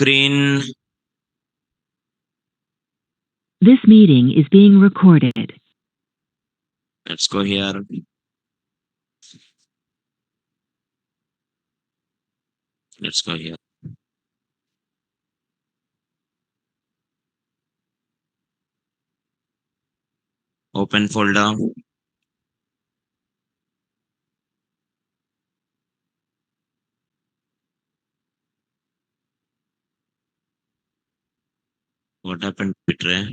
screen. This meeting is being recorded. Let's go here. Let's go here. Open folder. What happened, Peter?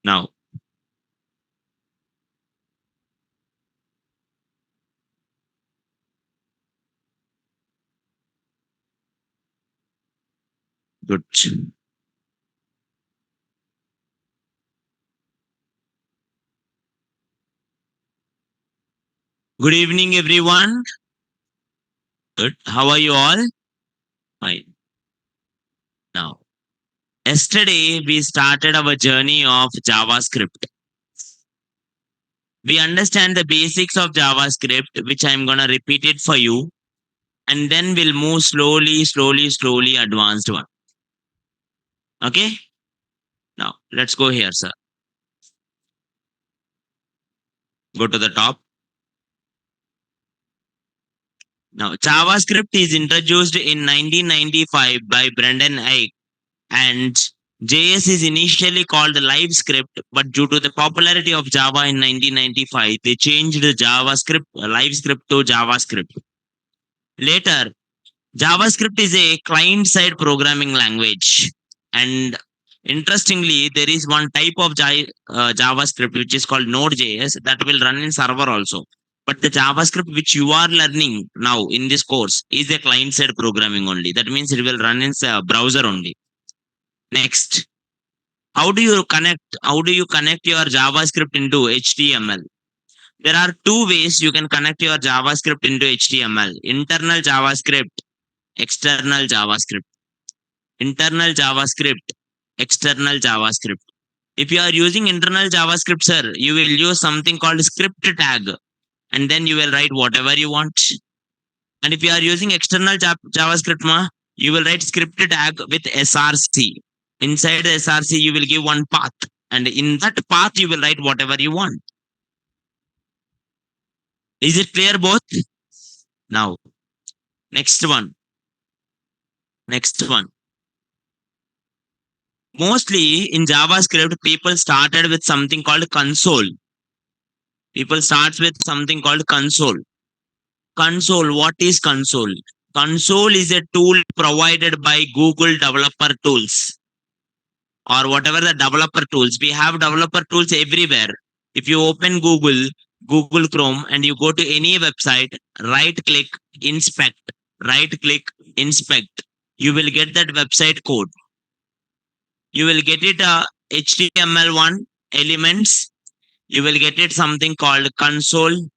Now, good. Good evening, everyone. Good. How are you all? Fine. Now, yesterday we started our journey of JavaScript. We understand the basics of JavaScript, which I'm gonna repeat it for you, and then we'll move slowly advanced one. Okay? Now, let's go here, sir. Go to the top. Now, JavaScript is introduced in 1995 by Brendan Eich, and JS is initially called LiveScript, but due to the popularity of Java in 1995, they changed the JavaScript, LiveScript to JavaScript. Later, JavaScript is a client-side programming language, and interestingly, there is one type of JavaScript which is called Node.js that will run in server also. But the JavaScript which you are learning now in this course is a client-side programming only. That means it will run in browser only. Next, how do you connect your JavaScript into HTML? There are two ways you can connect your JavaScript into HTML: internal JavaScript, external JavaScript. Internal JavaScript, external JavaScript. If you are using internal JavaScript, sir, you will use something called script tag, and then you will write whatever you want. And if you are using external JavaScript, you will write script tag with src. Inside the src, you will give one path, and in that path, you will write whatever you want. Is it clear both? Now, next one. Mostly in JavaScript, people started with something called console. People starts with something called console. Console, what is console? Console is a tool provided by Google developer tools or whatever the developer tools. We have developer tools everywhere. If you open Google Chrome, and you go to any website, right click, inspect, you will get that website code. You will get it HTML1 elements. You will get it something called console.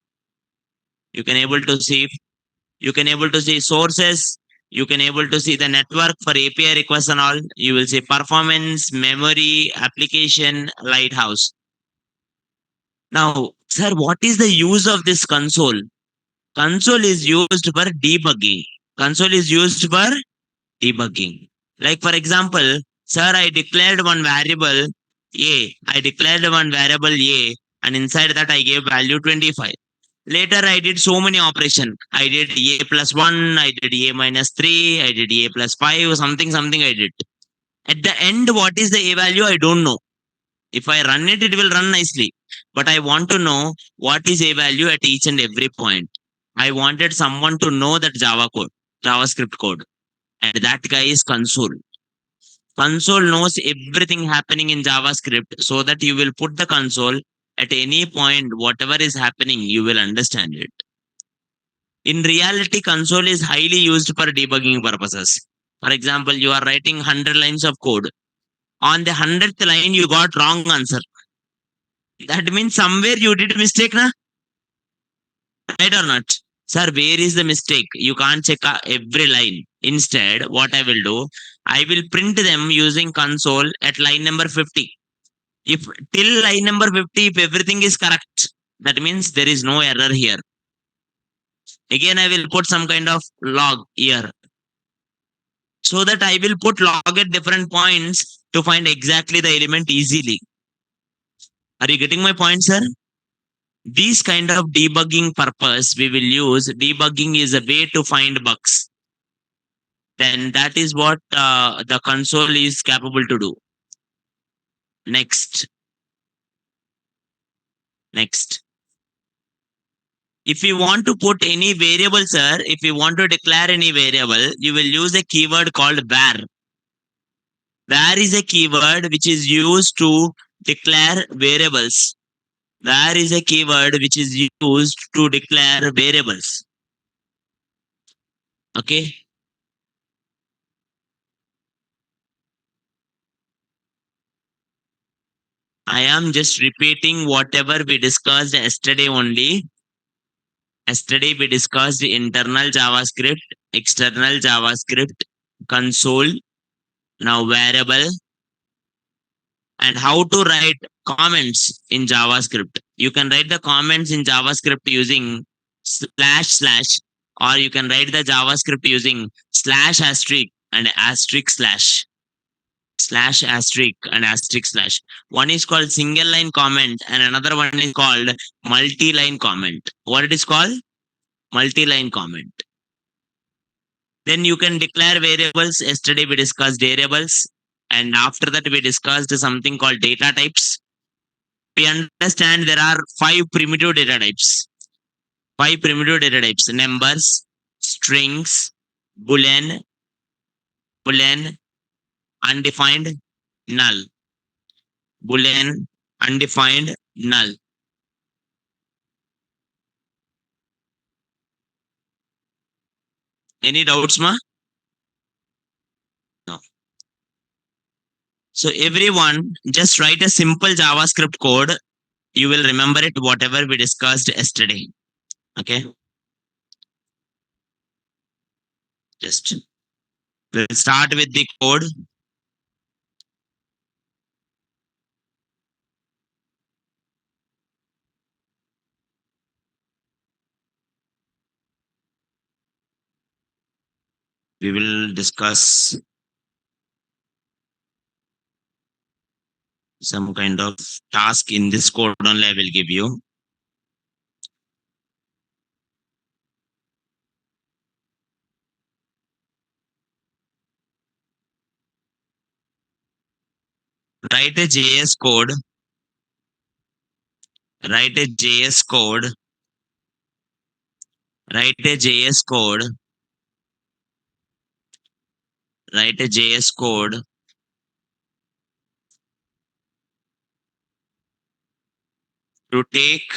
You can able to see sources. You can able to see the network for API requests and all. You will see performance, memory, application, lighthouse. Now, sir, what is the use of this console? Console is used for debugging. Like for example, sir, I declared one variable A. And inside that I gave value 25. Later, I did so many operations. I did A plus 1, I did A minus 3, I did A plus 5, something I did. At the end, what is the A value? I don't know. If I run it, it will run nicely. But I want to know what is A value at each and every point. I wanted someone to know that JavaScript code. And that guy is console. Console knows everything happening in JavaScript, so that you will put the console at any point, whatever is happening, you will understand it. In reality, console is highly used for debugging purposes. For example, you are writing 100 lines of code. On the 100th line, you got wrong answer. That means somewhere you did mistake, na? Right or not? Sir, where is the mistake? You can't check every line. Instead, what I will do, I will print them using console at line number 50. If till line number 50, if everything is correct, that means there is no error here. Again, I will put some kind of log here so that I will put log at different points to find exactly the element easily. Are you getting my point, sir? These kind of debugging purpose we will use. Debugging is a way to find bugs. Then that is what the console is capable to do. Next, next. If you want to put any variable, sir, if you want to declare any variable, you will use a keyword called var. Var is a keyword which is used to declare variables. Var is a keyword which is used to declare variables. Okay. I am just repeating whatever we discussed yesterday only. Yesterday we discussed internal JavaScript, external JavaScript, console, now variable, and how to write comments in JavaScript. You can write the comments in JavaScript using slash slash, or you can write the JavaScript using slash asterisk and asterisk slash. Slash asterisk and asterisk slash. One is called single line comment and another one is called multi-line comment. What it is called? Multi-line comment. Then you can declare variables. Yesterday we discussed variables, and after that we discussed something called data types. We understand there are five primitive data types. Five primitive data types: numbers, strings, boolean, boolean, undefined, null. Boolean, undefined, null. Any doubts, ma? No. So everyone, just write a simple JavaScript code. You will remember it, whatever we discussed yesterday. Okay. Just we'll start with the code. We will discuss some kind of task in this code only I will give you. Write a JS code. Write a JS code. Write a JS code. Write a JS code to take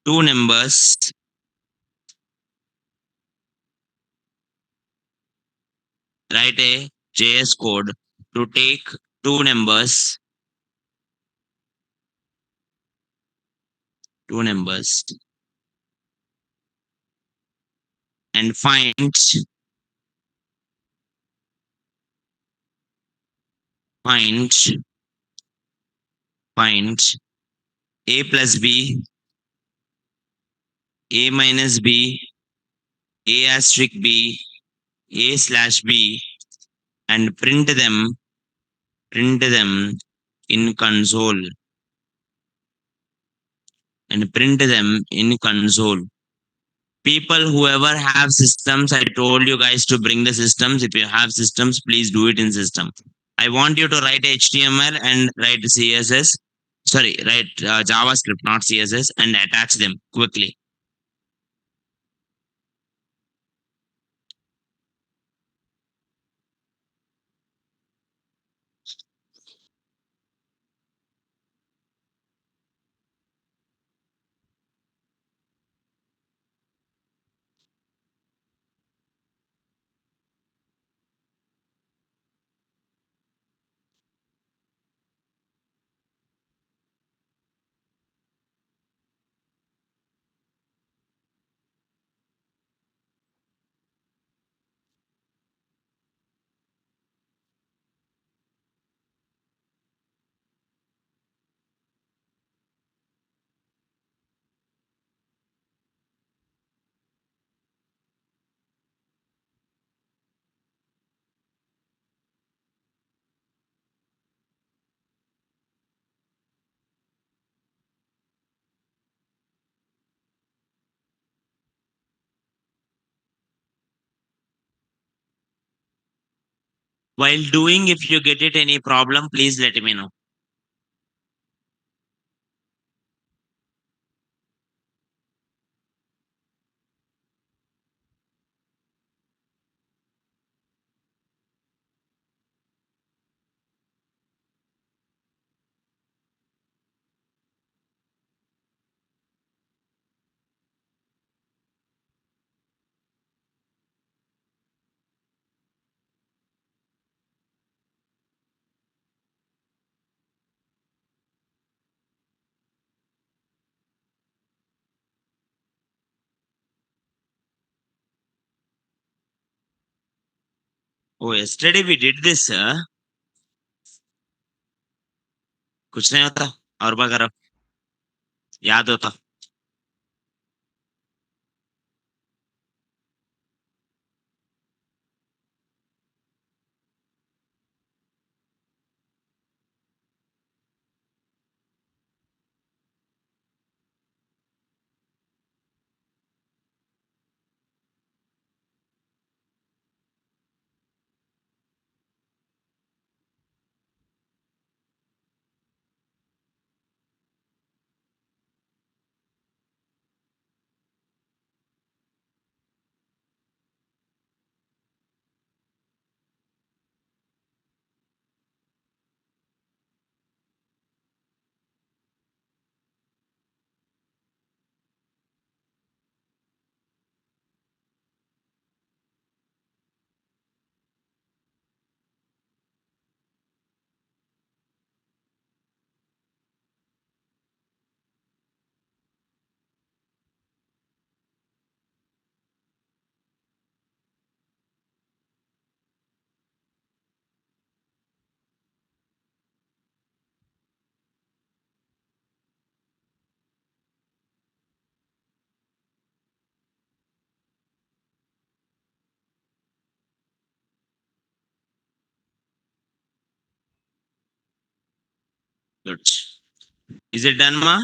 two numbers. Write a JS code to take two numbers. Two numbers and find find a plus b, a minus b, a asterisk b, a slash b, and print them in console and print them in console. People whoever have systems, I told you guys to bring the systems. If you have systems, please do it in system. I want you to write HTML and write CSS. Sorry, write JavaScript, not CSS, and attach them quickly. While doing, if you get it any problem, please let me know. Oh, yesterday we did this, sir. कुछ नहीं होता, और बार करो, याद होता. Good. Is it done, ma?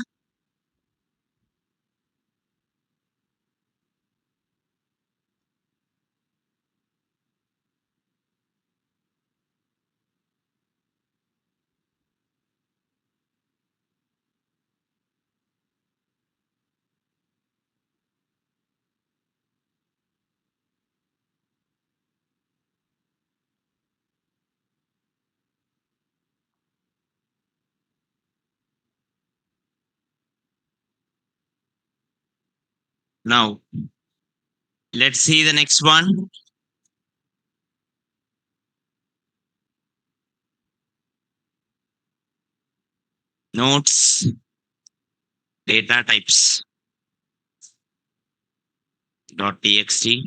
Now, let's see the next one. Notes, data types, .txt.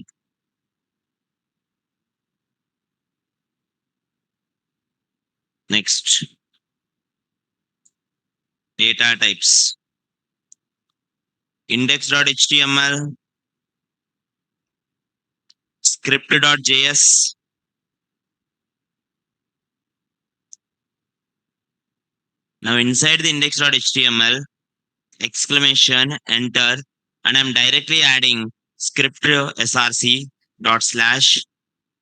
Next, data types, index.html, script.js. Now, inside the index.html, exclamation, enter, and I'm directly adding script src dot slash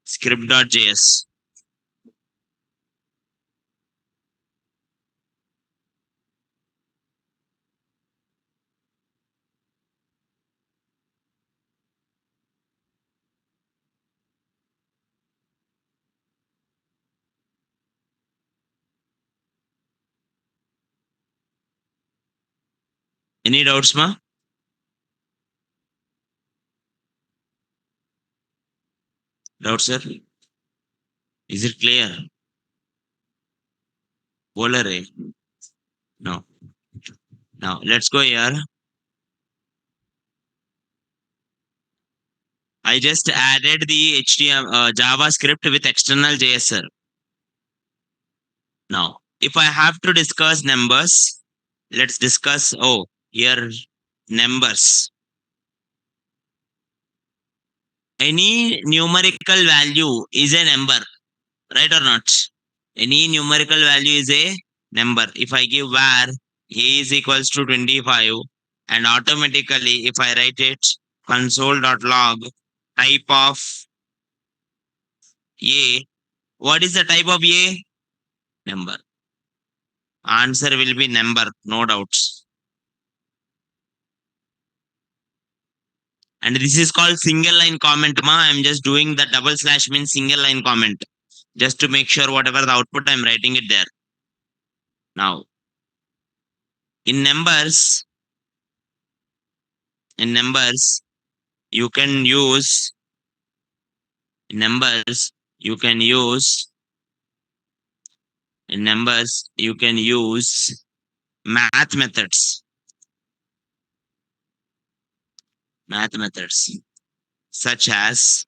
script.js. Any doubts, ma? Doubts, sir? Is it clear? Bola re? No. Now, let's go here. I just added the HTML JavaScript with external JS, sir. Now, if I have to discuss numbers, let's discuss. Oh, here numbers. Any numerical value is a number, right or not? Any numerical value is a number. If I give var a is equals to 25, and automatically, if I write it console.log type of a What is the type of A? Number. Answer will be number, no doubts. And this is called single line comment, ma. I'm just doing the double slash means single line comment. Just to make sure whatever the output, I'm writing it there. Now, in numbers, in numbers, you can use in numbers, you can use in numbers, you can use math methods. Math methods such as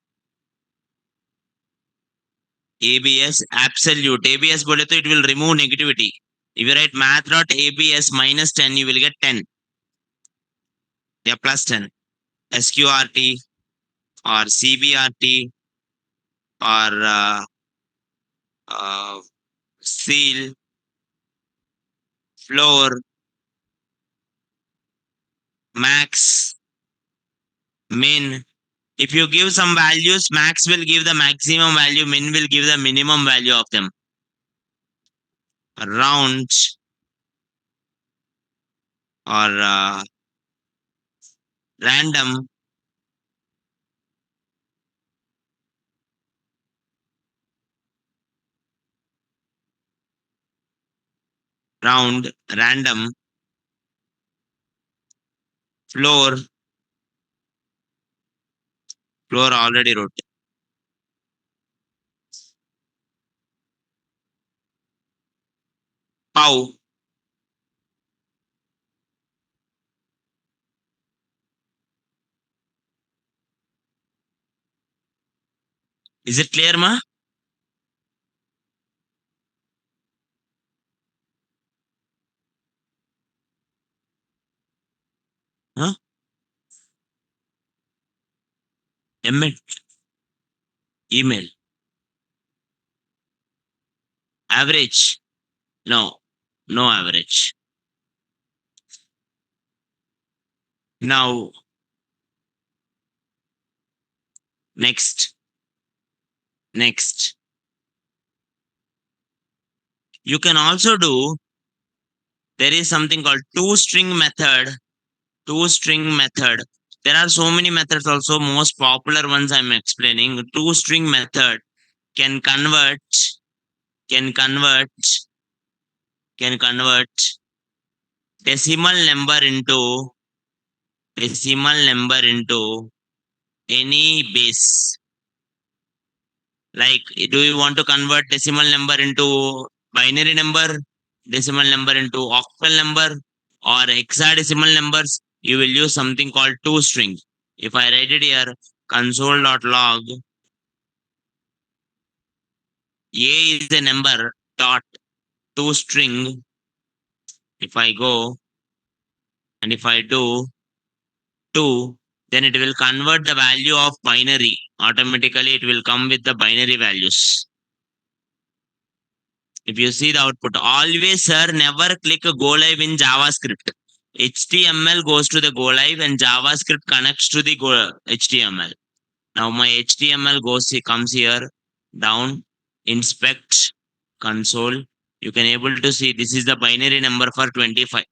ABS absolute. ABS bole to it will remove negativity. If you write math dot ABS minus 10, you will get 10. Yeah, plus 10. SQRT or CBRT or uh, seal, floor, max, min. If you give some values, max will give the maximum value, min will give the minimum value of them. Round or random, round, random, floor, floor already wrote. Pow. Is it clear, ma? Huh? Email, email, average. No, no average. Now, next, next. You can also do, there is something called two string method. Two string method. There are so many methods also. Most popular ones I'm explaining. Two string method can convert, can convert, can convert decimal number into decimal number into any base. Like, do you want to convert decimal number into binary number, decimal number into octal number, or hexadecimal numbers? You will use something called two string. If I write it here, console.log, A is a number dot two string. If I go and if I do 2, then it will convert the value of binary. Automatically, it will come with the binary values. If you see the output, always, sir, never click go live in JavaScript. HTML goes to the go live and JavaScript connects to the HTML. Now my HTML comes here, down, inspect, console. You can able to see this is the binary number for 25.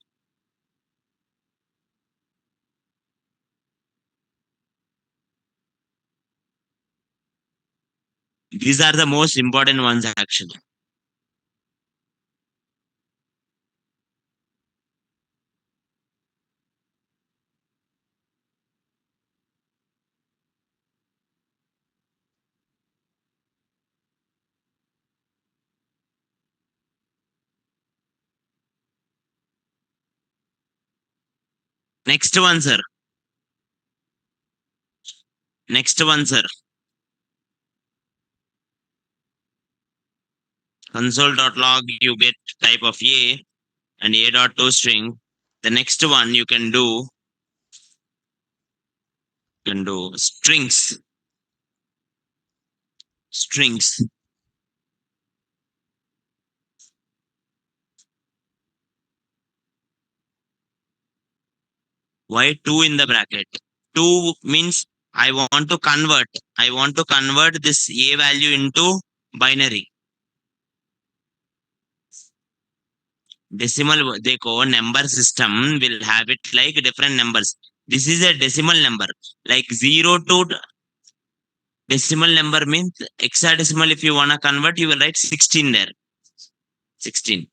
These are the most important ones actually. Next one, sir. Next one, sir. Console.log, you get type of A and A.to string. The next one you can do strings. Strings. Why 2 in the bracket? 2 means I want to convert this A value into binary. decimal देखो number system will have it like different numbers. This is a decimal number, like 0 to decimal number means hexadecimal. If you wanna convert, you will write 16 there. 16.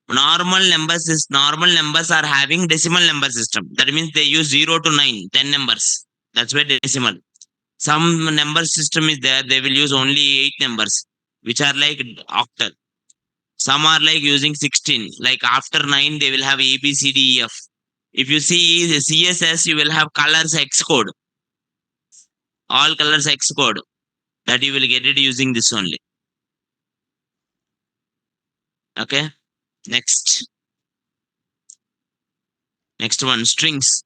Normal numbers are having decimal number system. That means they use 0 to 9, 10 numbers. That's why decimal. Some number system is there, they will use only 8 numbers, which are like octal. Some are like using 16. Like after 9, they will have A, B, C, D, E, F. If you see the CSS, you will have colors X code. All colors X code. That you will get it using this only. Okay. Next. Next one, strings.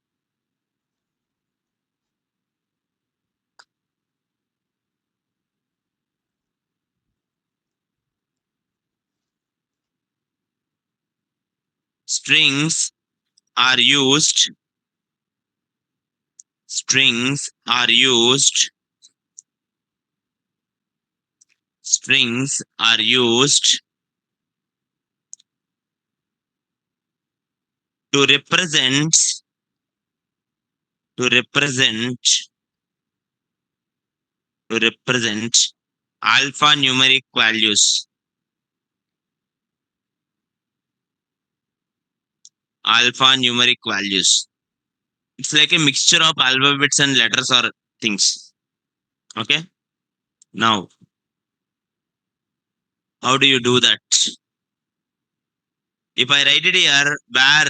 Strings are used. Strings are used. Strings are used to represent to represent to represent alphanumeric values. Alphanumeric values. It's like a mixture of alphabets and letters or things. Okay. Now, how do you do that? If I write it here, where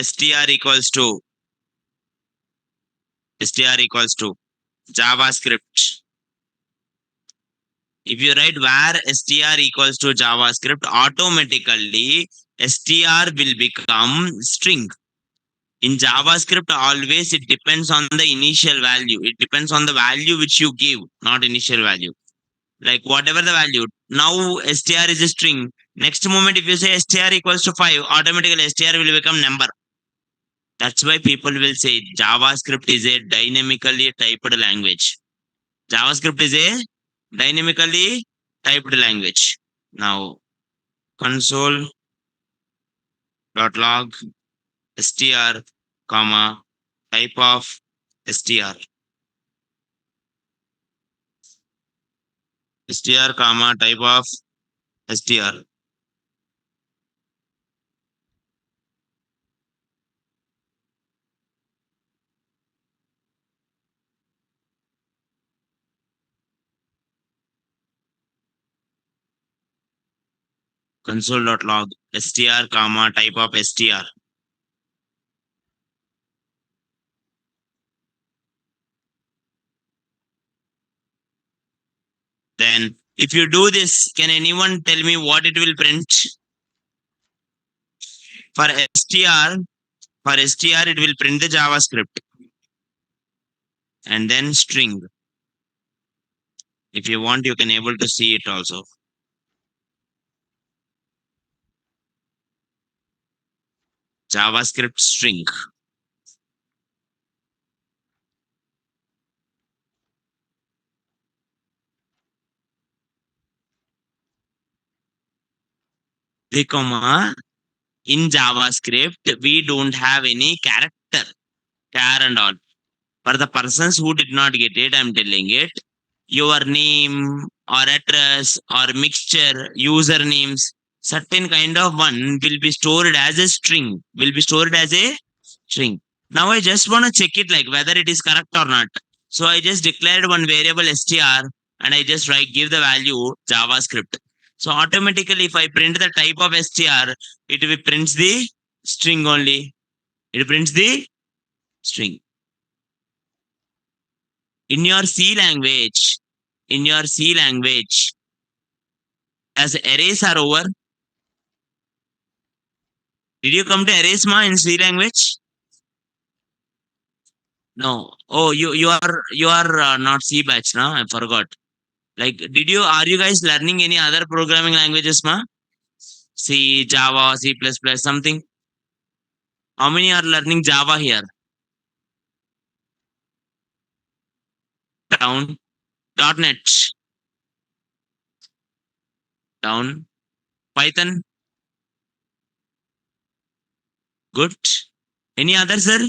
str equals to JavaScript. If you write where str equals to JavaScript, automatically str will become string. In JavaScript, always it depends on the initial value. It depends on the value which you give, not initial value. Like whatever the value. Now str is a string. Next moment, if you say str equals to 5, automatically str will become number. That's why people will say JavaScript is a dynamically typed language. JavaScript is a dynamically typed language. Now console.log str, comma, type of str. Str, comma, type of str. Console.log str, comma, type of str. Then if you do this, can anyone tell me what it will print? For str, it will print the JavaScript and then string. If you want, you can able to see it also. JavaScript string. The comma in JavaScript, we don't have any character, char and all. For the persons who did not get it, I'm telling it. Your name or address or mixture, usernames, certain kind of one will be stored as a string. Will be stored as a string. Now I just want to check it like whether it is correct or not. So I just declared one variable str and I just write give the value JavaScript. So automatically if I print the type of str, it will prints the string only. It prints the string. In your C language, in your C language, as arrays are over, did you come to arrays ma in C language? No. Oh, you are not C batch now. I forgot. Like, are you guys learning any other programming languages, ma? C, Java, C++, something? How many are learning Java here? Down. .NET. Down. Python. Good. Any other, sir?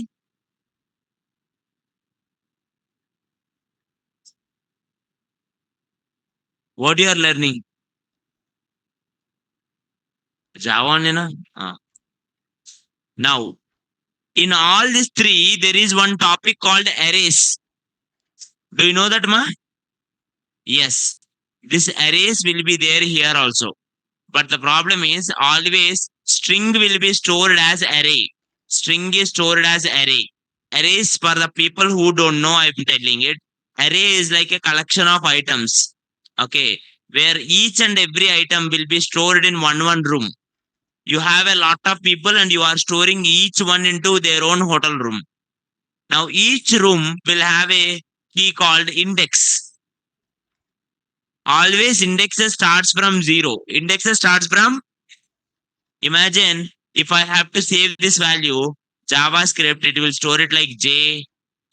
What you are learning? Java only, na? Now, in all these three, there is one topic called arrays. Do you know that, ma? Yes. This arrays will be there here also. But the problem is always string will be stored as array. String is stored as array. Arrays for the people who don't know, I'm telling it. Array is like a collection of items. Okay. Where each and every item will be stored in one room. You have a lot of people and you are storing each one into their own hotel room. Now each room will have a key called index. Always indexes starts from zero. Indexes starts from, imagine if I have to save this value, JavaScript, it will store it like J,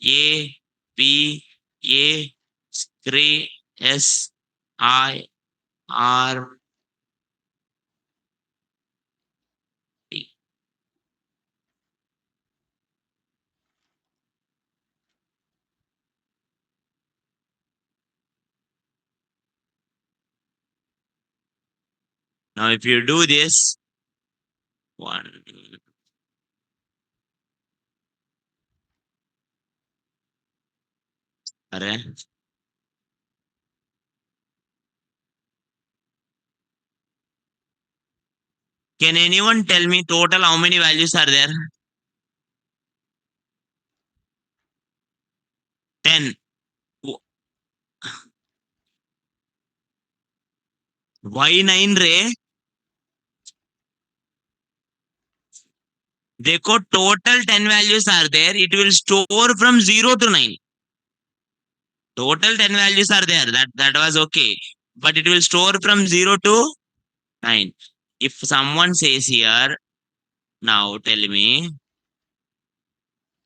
A, P, A, 3, S, I, R, T. Now if you do this, one, array. Can anyone tell me total how many values are there? 10. Why 9 ray? देखो total 10 values are there. It will store from 0 to 9. Total 10 values are there. That was okay. But it will store from 0 to 9. If someone says here, now tell me,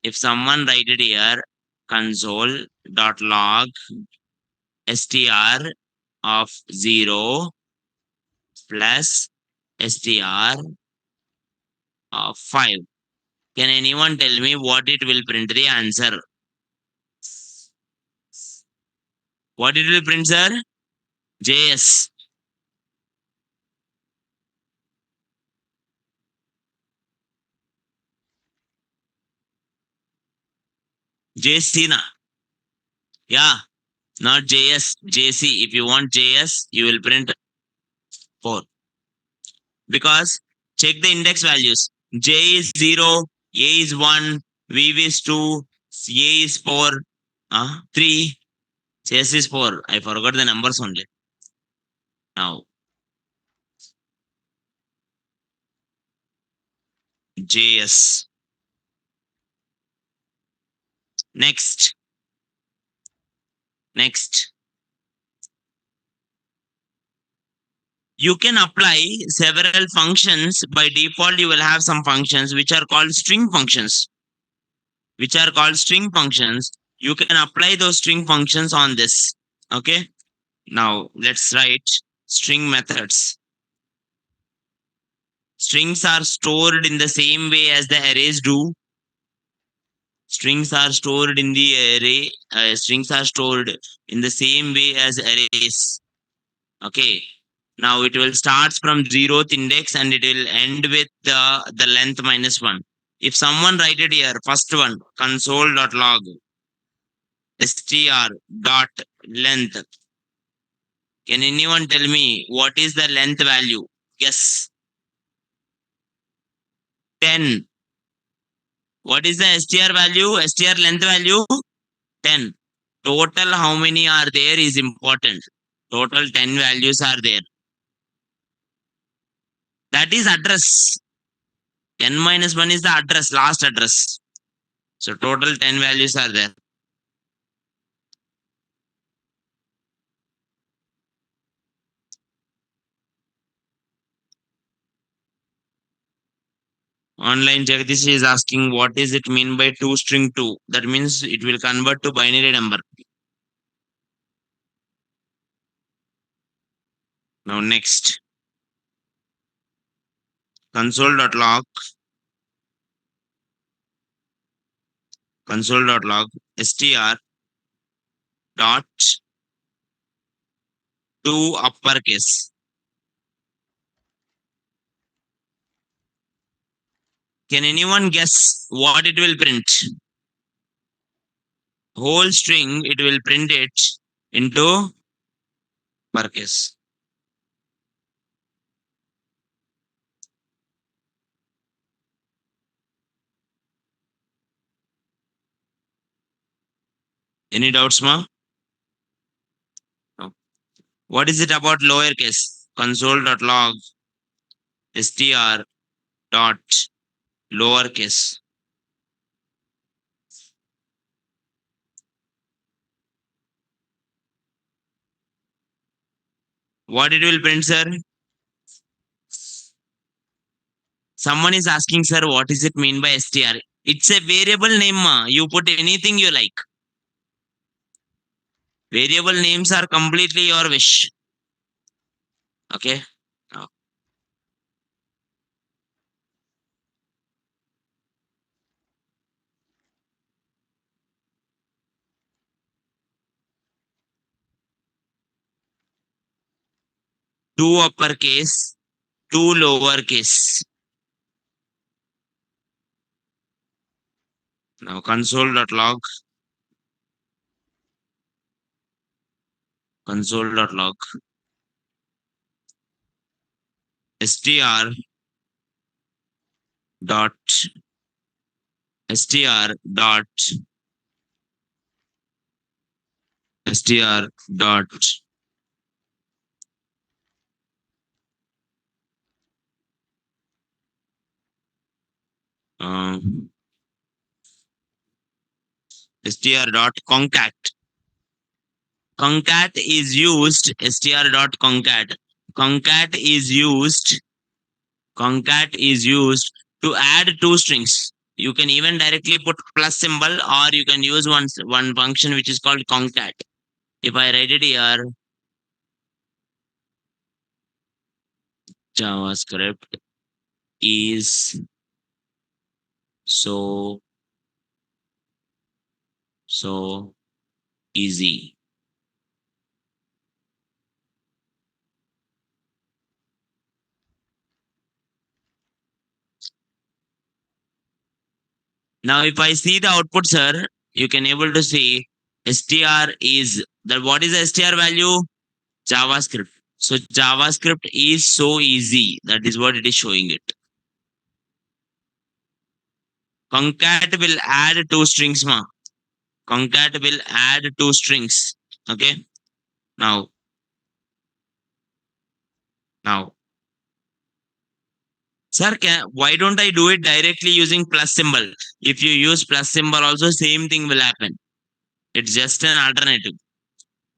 if someone write it here, console.log str of 0 plus str of 5. Can anyone tell me what it will print the answer? What it will print, sir? JS. JC na. Yeah, not JS. JC. If you want JS, you will print 4. Because check the index values. J is 0, A is 1, V is 2, A is 4, 3, S is 4. I forgot the numbers only. Now, JS. Next. Next. You can apply several functions. By default, you will have some functions which are called string functions. Which are called string functions. You can apply those string functions on this. Okay. Now, let's write string methods. Strings are stored in the same way as the arrays do. Strings are stored in the array. Strings are stored in the same way as arrays. Okay. Now it will start from zeroth index and it will end with the length minus one. If someone write it here, first one, console.log str dot length. Can anyone tell me what is the length value? Yes, 10. What is the str value? Str length value? 10. Total how many are there is important. Total 10 values are there. That is address. 10 minus 1 is the address, last address. So total 10 values are there. Online Jagdish is asking what is it mean by two string two? That means it will convert to binary number. Now next. Console.log console.log str dot to uppercase. Can anyone guess what it will print? Whole string, it will print it into uppercase. Any doubts, ma? No. What is it about lowercase? Console.log str dot lowercase. What it will print, sir? Someone is asking, sir, what is it mean by str? It's a variable name, ma. You put anything you like. Variable names are completely your wish. Okay. Now, two uppercase, two lowercase. Now console.log console.log str dot str dot str dot um, str dot concat. Concat is used. Str dot concat. Concat is used. Concat is used to add two strings. You can even directly put plus symbol, or you can use one function which is called concat. If I write it here, JavaScript is so so easy. Now, if I see the output, sir, you can able to see str is that what is the str value? JavaScript. So JavaScript is so easy. That is what it is showing it. Concat will add two strings, ma. Concat will add two strings. Okay. Now, now, sir, why don't I do it directly using plus symbol? If you use plus symbol, also same thing will happen. It's just an alternative.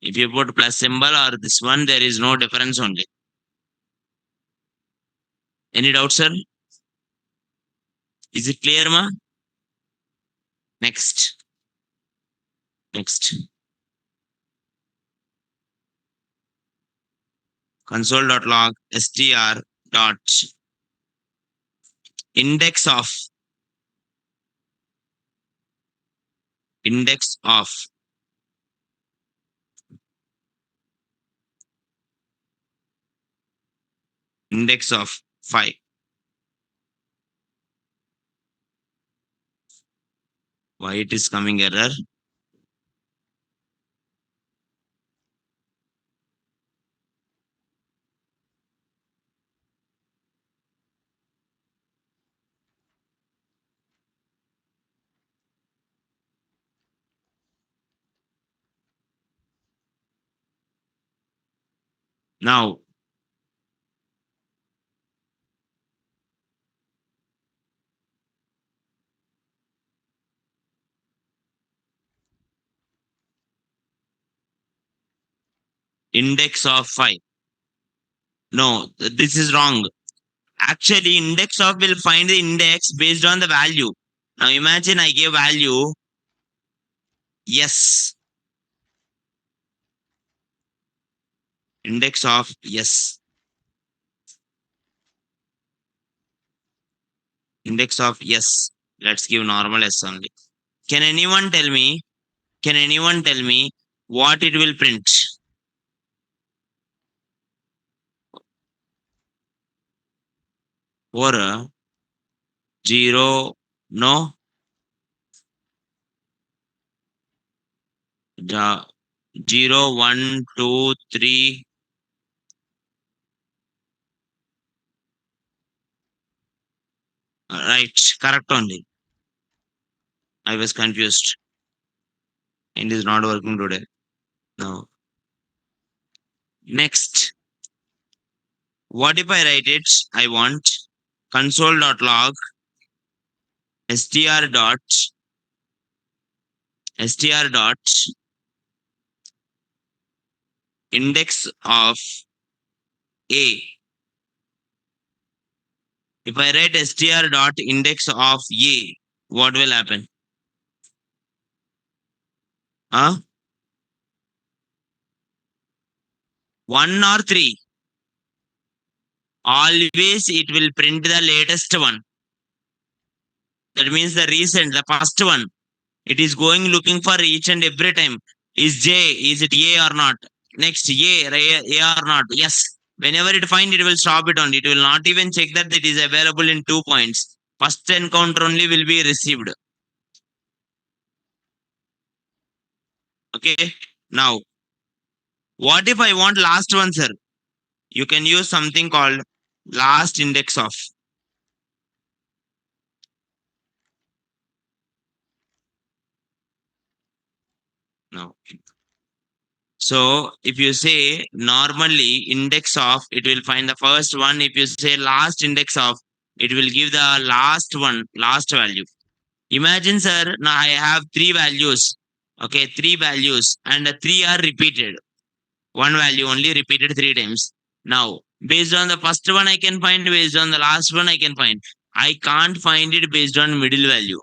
If you put plus symbol or this one, there is no difference only. Any doubt, sir? Is it clear, ma? Next. Next. Console.log str dot index of index of index of 5. Why it is coming error? Now, index of 5. No, this is wrong. Actually, index of will find the index based on the value. Now imagine I give value yes. Index of yes. Index of yes. Let's give normal s only. Can anyone tell me? Can anyone tell me what it will print? Or 0, no, the 0, 1, 2, 3. Right, correct only. I was confused. It is not working today. No. Next, what if I write it? I want console.log str dot str dot index of a. If I write str dot index of a, what will happen? Huh? 1 or 3? Always it will print the latest one. That means the recent, the first one. It is going looking for each and every time. Is it A or not? Next, A or not? Yes. Whenever it find, it will stop it on. It will not even check that it is available in 2 points. First encounter only will be received. Okay. Now, what if I want last one, sir? You can use something called last index of. Now, so if you say normally index of, it will find the first one. If you say last index of, it will give the last one, last value. Imagine, sir, now I have three values. Okay, three values, and the three are repeated. One value only repeated three times. Now, based on the first one, I can find, based on the last one, I can find. I can't find it based on middle value.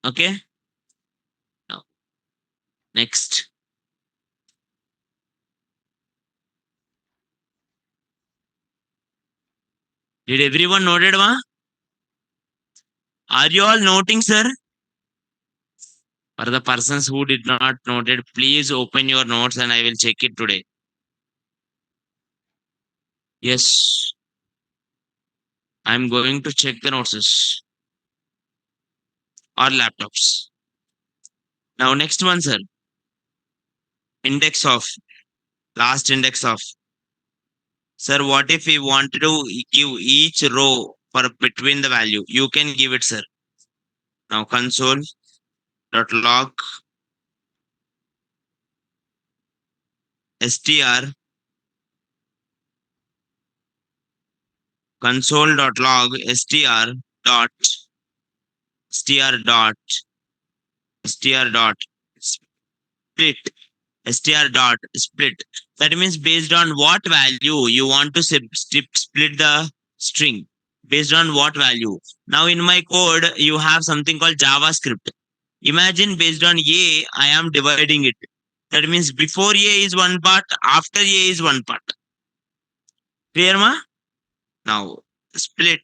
Okay, now, next. Did everyone noted, ma? Are you all noting, sir? For the persons who did not note it, please open your notes and I will check it today. Yes, I'm going to check the notes or laptops. Now, next one, sir. Index of, last index of. Sir, what if we wanted to give each row for between the value? You can give it, sir. Now, console.log str console.log dot str dot str dot split str dot split. That means based on what value you want to split the string. Based on what value. Now in my code, you have something called JavaScript. Imagine based on A, I am dividing it. That means before A is one part, after A is one part. Clear, ma? Now split.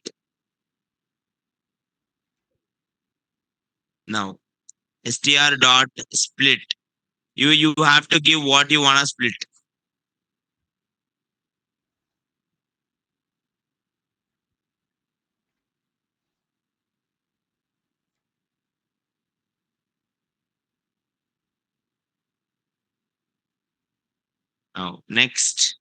Now str dot split. You have to give what you wanna split. Now next.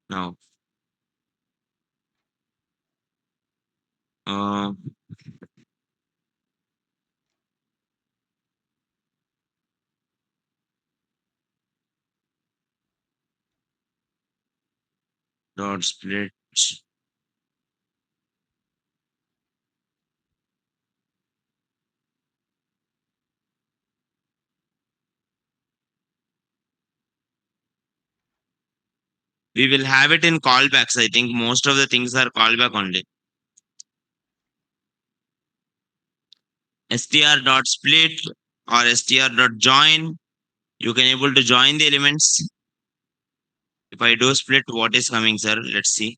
Now uh, dot split. We will have it in callbacks. I think most of the things are callback only. Str dot split or str dot join. You can able to join the elements. If I do split, what is coming, sir? Let's see.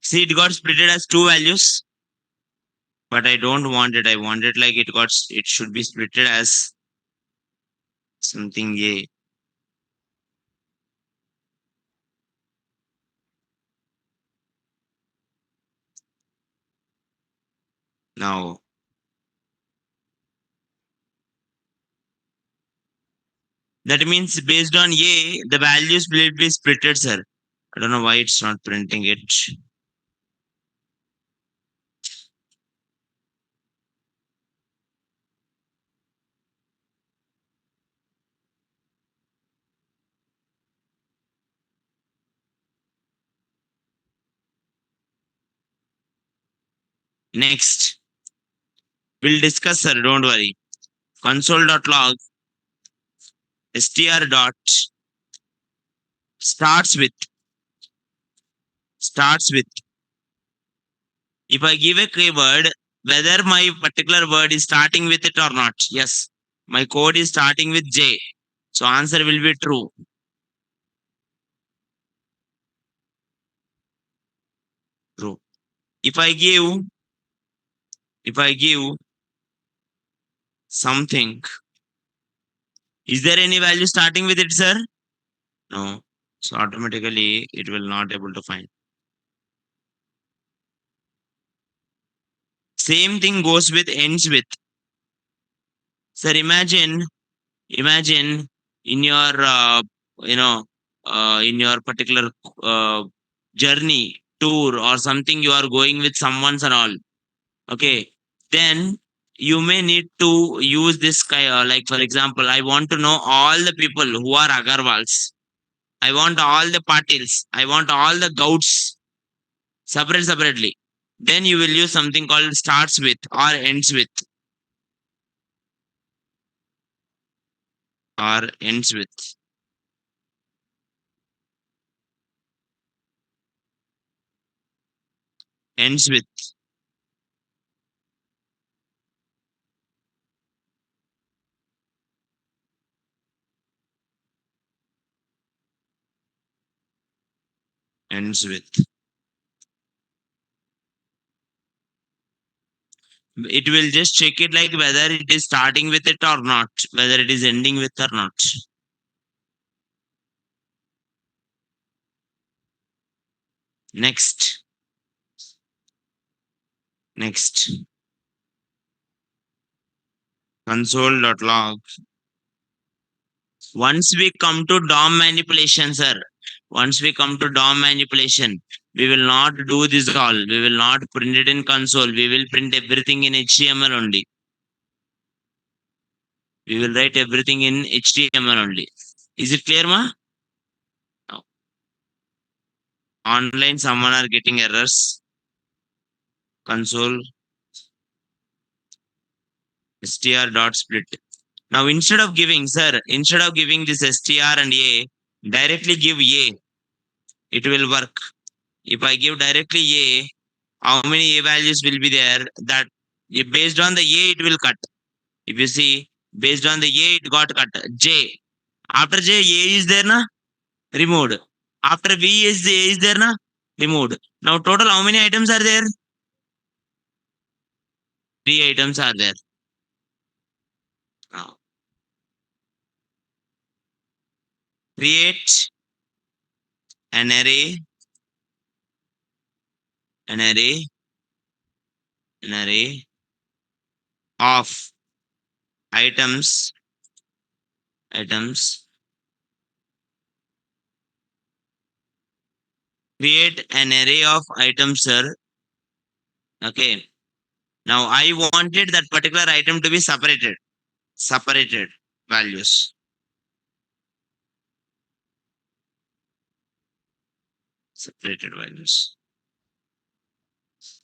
See, it got splitted as two values, but I don't want it. I want it like it should be splitted as something A. Now, that means based on A, the values will be splitted, sir. I don't know why it's not printing it. Next, we'll discuss, sir. Don't worry. Console.log str dot starts with starts with. If I give a keyword, whether my particular word is starting with it or not. Yes, my code is starting with J. So answer will be true. True. If I give if I give something, is there any value starting with it, sir? No. So automatically it will not able to find. Same thing goes with ends with. Sir, imagine in your you know in your particular uh, journey tour or something, you are going with someone's and all. Okay, then you may need to use this like for example, I want to know all the people who are Agarwals. I want all the Patils. I want all the Gouts separately. Then you will use something called starts with or ends with or ends with ends with ends with. It will just check it like whether it is starting with it or not, whether it is ending with or not. Next, next, console.log. Once we come to DOM manipulation, sir, once we come to DOM manipulation, we will not do this all. We will not print it in console. We will print everything in HTML only. We will write everything in HTML only. Is it clear, ma? No. Online, someone are getting errors. Console str dot split. Now, instead of giving this str and a, directly give a. It will work. If I give directly a, how many a values will be there? That based on the a, it will cut. If you see, based on the a, it got cut. J. After J, a is there, na? Removed. After V is A is there, na? Removed. Now, total how many items are there? Three items are there. Now, create an array, an array, an array of items, items. Create an array of items, sir. Okay. Now I wanted that particular item to be separated. Separated values. Separated values.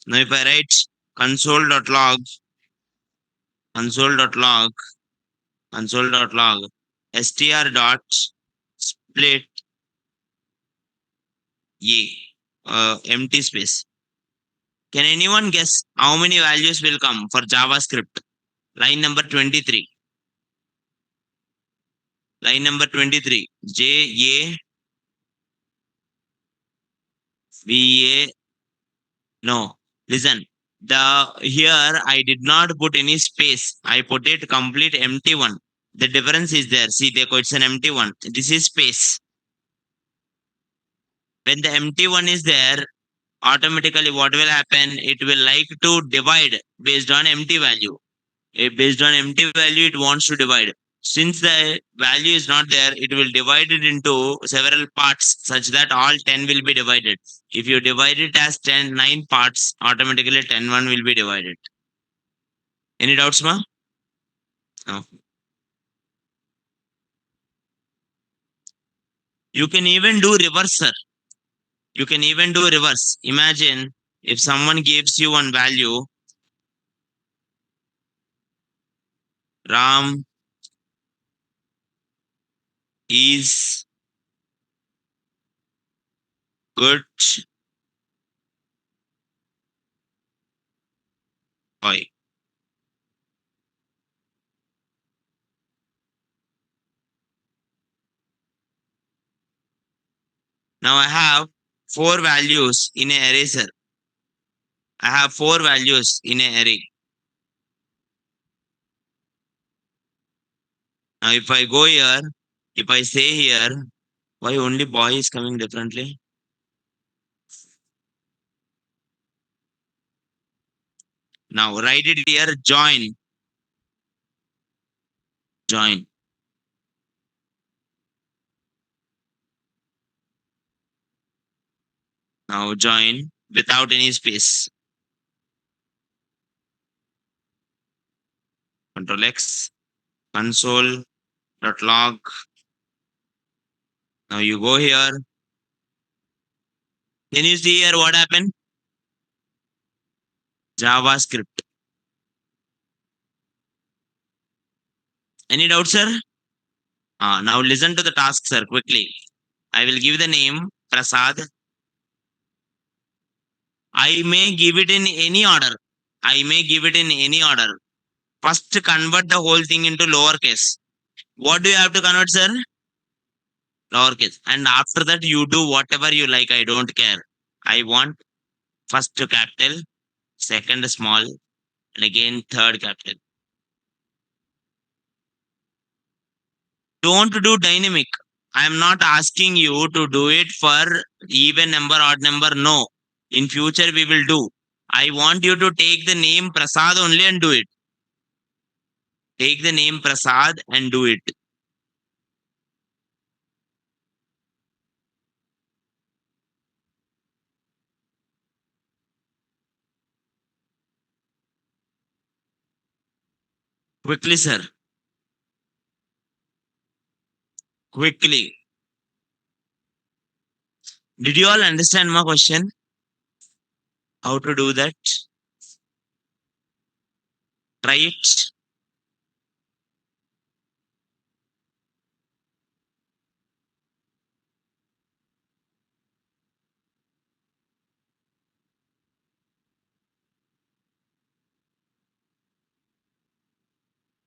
Now if I write console.log, console.log, console.log, str dot split a empty space. Can anyone guess how many values will come for JavaScript? Line number 23. Line number 23. J A V A. No. Listen. The here I did not put any space. I put it complete empty one. The difference is there. See, it's an empty one. This is space. When the empty one is there, automatically what will happen? It will like to divide based on empty value. Based on empty value, it wants to divide. Since the value is not there, it will divide it into several parts such that all 10 will be divided. If you divide it as 10, 9 parts, automatically 10 one will be divided. Any doubts, ma? No. You can even do reverse, sir. You can even do reverse. Imagine if someone gives you one value, Ram is good boy. Now I have four values in an array, sir. I have four values in an array. Now, if I go here, if I say here, why only boy is coming differently? Now, write it here, join, join. Now, join without any space. Control X, console, dot log. Now, you go here. Can you see here what happened? JavaScript. Any doubts, sir? Now, listen to the task, sir, quickly. I will give the name Prasad. I may give it in any order. I may give it in any order. First, convert the whole thing into lowercase. What do you have to convert, sir? Lowercase. And after that, you do whatever you like. I don't care. I want first capital, second small, and again third capital. Don't do dynamic. I am not asking you to do it for even number, odd number. No. In future, we will do. I want you to take the name Prasad only and do it. Take the name Prasad and do it. Quickly, sir. Quickly. Did you all understand my question? How to do that? Try it.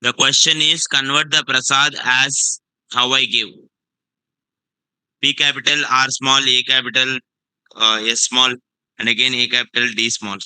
The question is convert the Prasad as how I give. P capital, R small, A capital, S small, and again A capital, D small.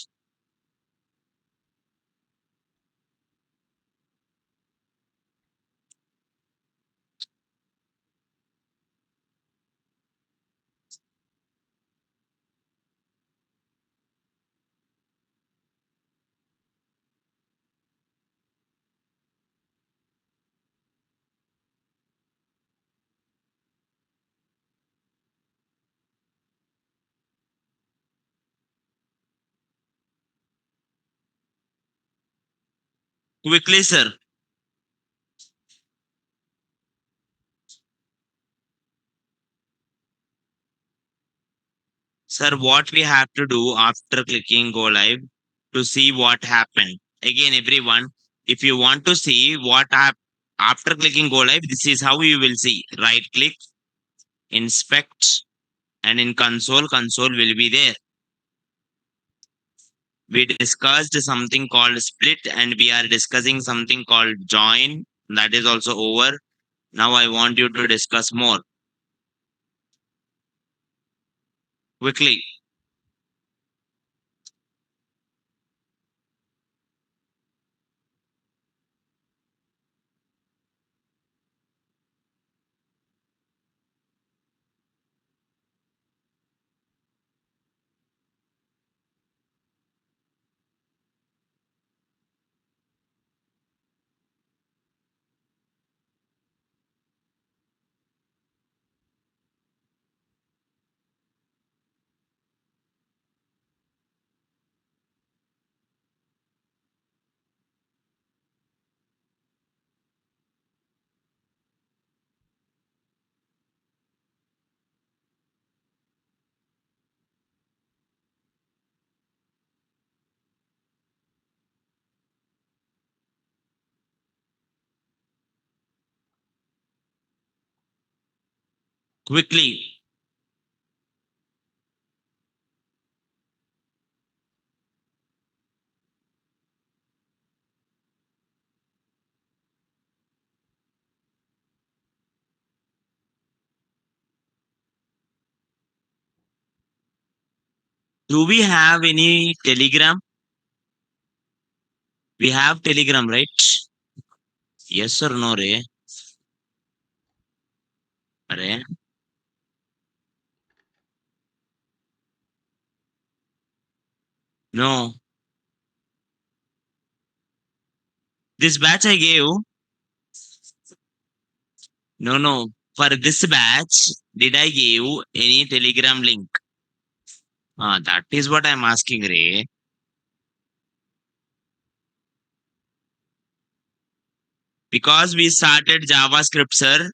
Quickly, sir. Sir, what we have to do after clicking go live to see what happened. Again, everyone, if you want to see after clicking go live, this is how you will see. Right click, inspect, and in console will be there. We discussed something called split, and we are discussing something called join. That is also over. Now I want you to discuss more quickly. Quickly. Do we have any Telegram? We have Telegram, right? Yes or no, Ray? Ray? No. This batch I gave. No, no. For this batch, did I give any Telegram link? That is what I'm asking, Ray. Because we started JavaScript, sir,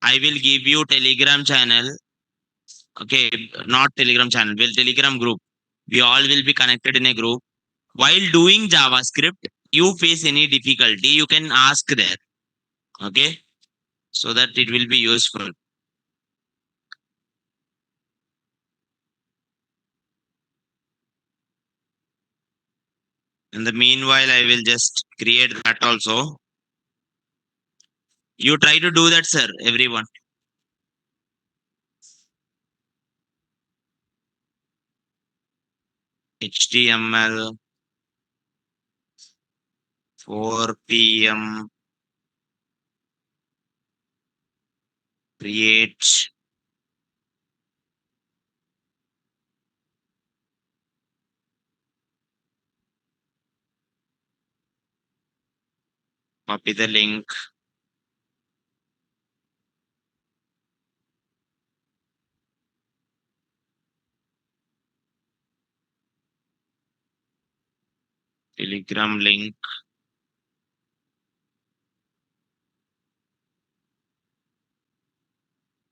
I will give you Telegram channel. Okay, not Telegram channel, well, Telegram group. We all will be connected in a group. While doing JavaScript, you face any difficulty, you can ask there. Okay, so that it will be useful. In the meanwhile, I will just create that also. You try to do that, sir, everyone. HTML 4 p.m. create, copy the link. Telegram link.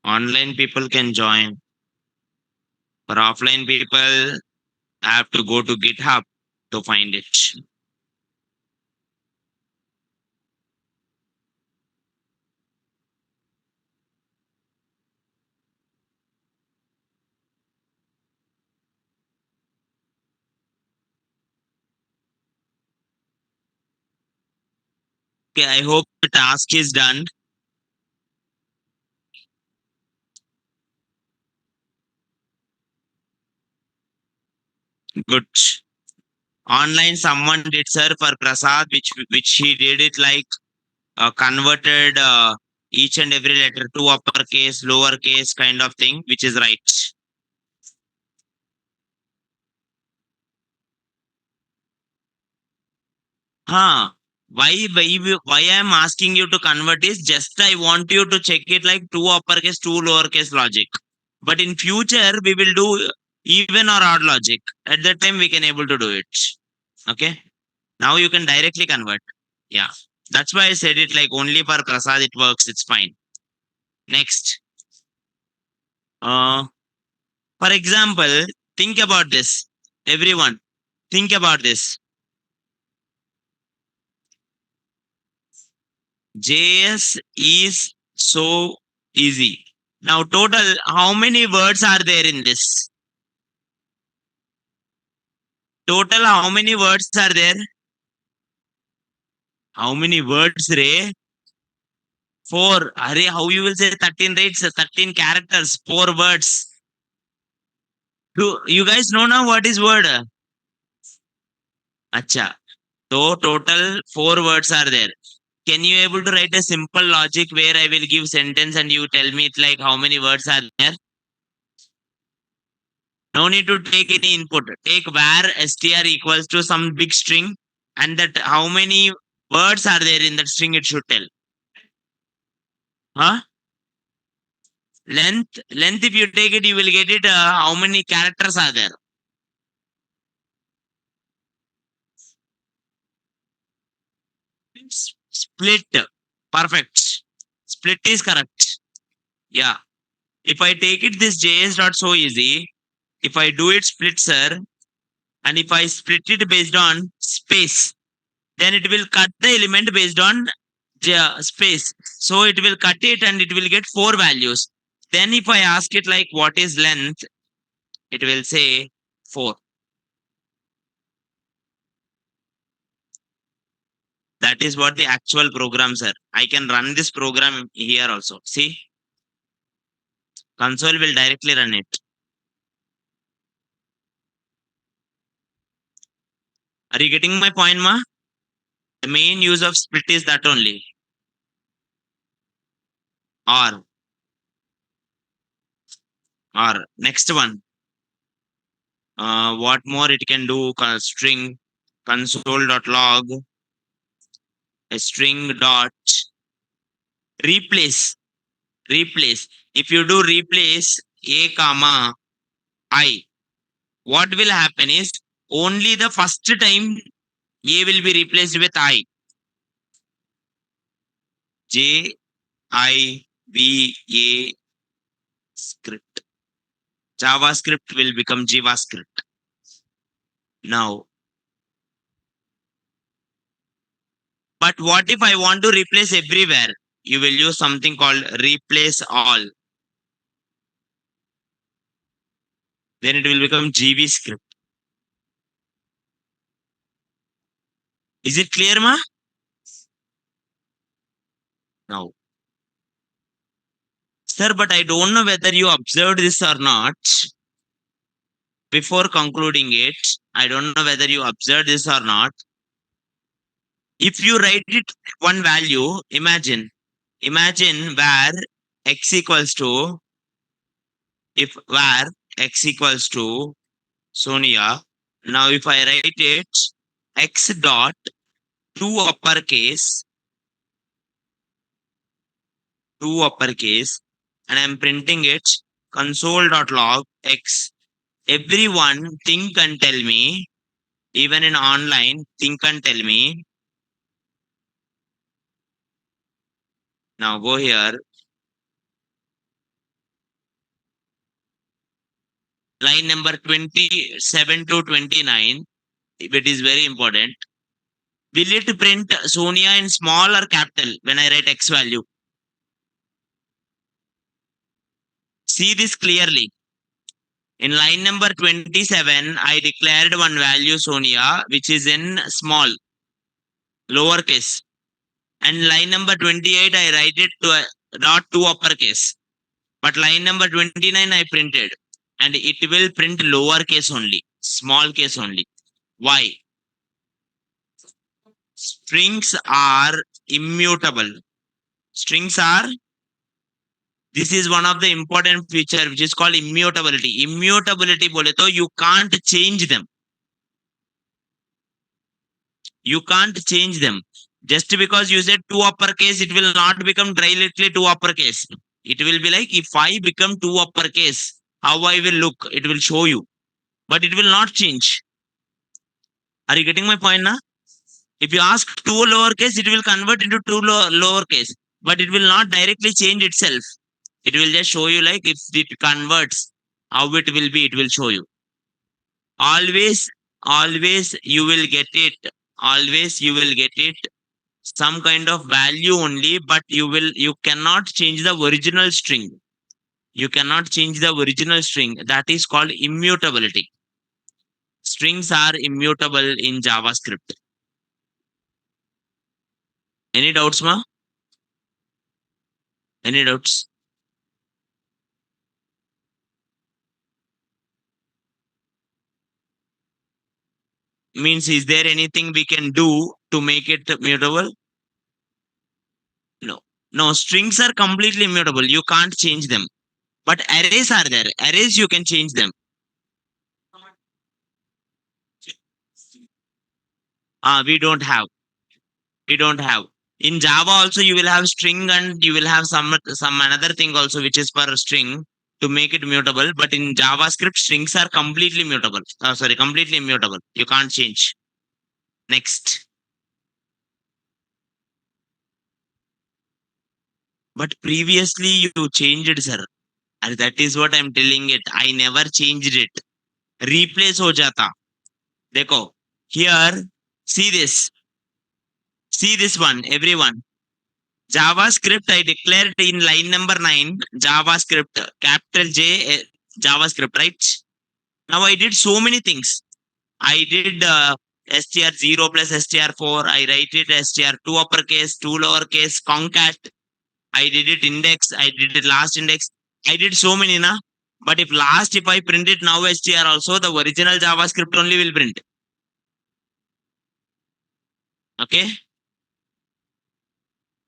Online people can join. For offline people, have to go to GitHub to find it. Okay, I hope the task is done. Good. Online, someone did, sir, for Prasad, which he did it like converted each and every letter to uppercase, lowercase kind of thing, which is right. Huh. Why I'm asking you to convert is just I want you to check it like two uppercase, two lowercase logic. But in future we will do even or odd logic. At that time we can able to do it. Okay. Now you can directly convert. Yeah. That's why I said it like only for Prasad it works. It's fine. Next. Uh, for example, think about this. Everyone, think about this. JS is so easy. Now, total, how many words are there in this? Total, how many words are there? How many words, Ray? 4. Hurry, how you will say 13, right? So 13 characters, 4 words. Do you guys know now what is word? Acha. So total 4 words are there. Can you able to write a simple logic where I will give sentence and you tell me it like how many words are there? No need to take any input. Take var str equals to some big string and that how many words are there in that string it should tell. Huh? Length if you take it you will get it how many characters are there. Split. Perfect. Split is correct. Yeah. If I take it this JS dot so easy, if I do it split sir, and if I split it based on space, then it will cut the element based on space. So it will cut it and it will get 4 values. Then if I ask it like what is length, it will say 4. That is what the actual programs are. I can run this program here also. See, console will directly run it. Are you getting my point, ma? The main use of split is that only. Or, or next one. What more it can do? String console.log a string dot replace. Replace. If you do replace a comma I, what will happen is only the first time a will be replaced with I. J I V A script. JavaScript will become JavaScript. Now, but what if I want to replace everywhere? You will use something called replace all. Then it will become GV script. Is it clear, ma? Now, sir, but I don't know whether you observed this or not. Before concluding it, I don't know whether you observed this or not. If you write it one value, imagine where x equals to, if where x equals to Sonia. Now, if I write it x dot 2 uppercase, 2 uppercase, and I'm printing it console.log x. Everyone think and tell me, even in online, think and tell me. Now go here, line number 27 to 29. It is very important. Will it print Sonia in small or capital when I write x value? See this clearly. In line number 27, I declared one value Sonia, which is in small, lowercase. And line number 28, I write it to dot 2 uppercase. But line number 29, I printed. And it will print lowercase only, small case only. Why? Strings are immutable. Strings are, this is one of the important feature which is called immutability. Immutability bole to you can't change them. You can't change them. Just because you said 2 uppercase, it will not become directly 2 uppercase. It will be like if I become 2 uppercase, how I will look, it will show you. But it will not change. Are you getting my point now? If you ask 2 lowercase, it will convert into 2 lowercase. But it will not directly change itself. It will just show you like if it converts, how it will be, it will show you. Always you will get it. Always you will get it some kind of value only, but you cannot change the original string. You cannot change the original string. That is called immutability. Strings are immutable in JavaScript. Any doubts, ma? Any doubts? Means, is there anything we can do to make it mutable? No. No, strings are completely immutable. You can't change them. But arrays are there. Arrays you can change them. We don't have. We don't have. In Java also you will have string, and you will have some another thing also which is for string to make it mutable. But in JavaScript, strings are completely mutable. Sorry, completely immutable. You can't change. Next. But previously you changed, sir. And that is what I'm telling it. I never changed it. Replace ho jata. Dekho. Here, see this. See this one, everyone. JavaScript, I declared in line number 9, JavaScript, capital J, JavaScript, right? Now I did so many things. I did str0 plus str4. I write it str2 uppercase, 2 lowercase, concat. I did it index. I did it last index. I did so many, na? But if I print it now str also, the original JavaScript only will print. Okay?